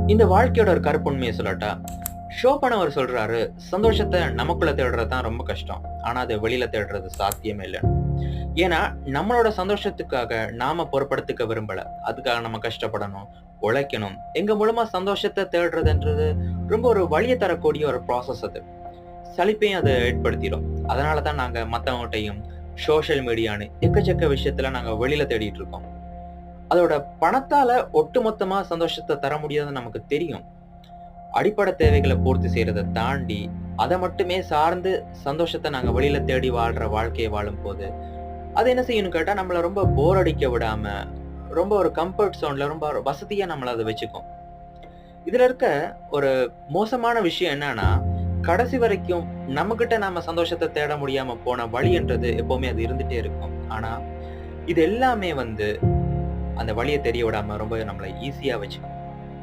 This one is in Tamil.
இந்த வாழ்க்கையோட ஒரு கருப்புண்மையை சொல்லட்டா, ஷோபனவர் சொல்றாரு, சந்தோஷத்த நமக்குள்ள தேடுறது தான் ரொம்ப கஷ்டம். ஆனா அத வெளியில தேடுறது சாத்தியமே இல்லன்னு. ஏன்னா, நம்மளோட சந்தோஷத்துக்காக நாம பொறுப்படுத்திக்க விரும்பல. அதுக்காக நம்ம கஷ்டப்படணும், உழைக்கணும். எங்க மூலமா சந்தோஷத்த தேடுறதுன்றது ரொம்ப ஒரு வலிய தரக்கூடிய ஒரு ப்ராசஸ் அது. சலிப்பையும் அது ஏற்படுத்திரும். அதனால தான் நாங்க மத்தவங்கட்டயும், சோசியல் மீடியான்னு எக்கச்சக்க விஷயத்துல நாங்க வெளியில தேடிட்டு இருக்கோம். அதோட பணத்தால ஒட்டுமொத்தமா சந்தோஷத்த தர முடியாதுன்னு நமக்கு தெரியும். அடிப்படை தேவைகள பூர்த்தி செய்றத தாண்டி, அத மட்டுமே சார்ந்து சந்தோஷத்த நாங்க வெளியில தேடி வாழ்ற வாழ்க்கைய வாழும்போது, அது என்ன செய்யும்னு கேட்டா, நம்மள ரொம்ப போர் அடிக்க விடாம, ரொம்ப ஒரு கம்ஃபர்ட் ஜோன்ல ரொம்ப வசதியா நம்மள அத வச்சுக்கும். இதுல இருக்க ஒரு மோசமான விஷயம் என்னன்னா, கடைசி வரைக்கும் நம்மகிட்ட நாம சந்தோஷத்த தேட முடியாம போன வலின்றது எப்பவுமே அது இருந்துட்டே இருக்கும். ஆனா, இது எல்லாமே வந்து அந்த வலிய தெரிய விடாம ரொம்ப நம்மள ஈஸியா வச்சுக்கும்.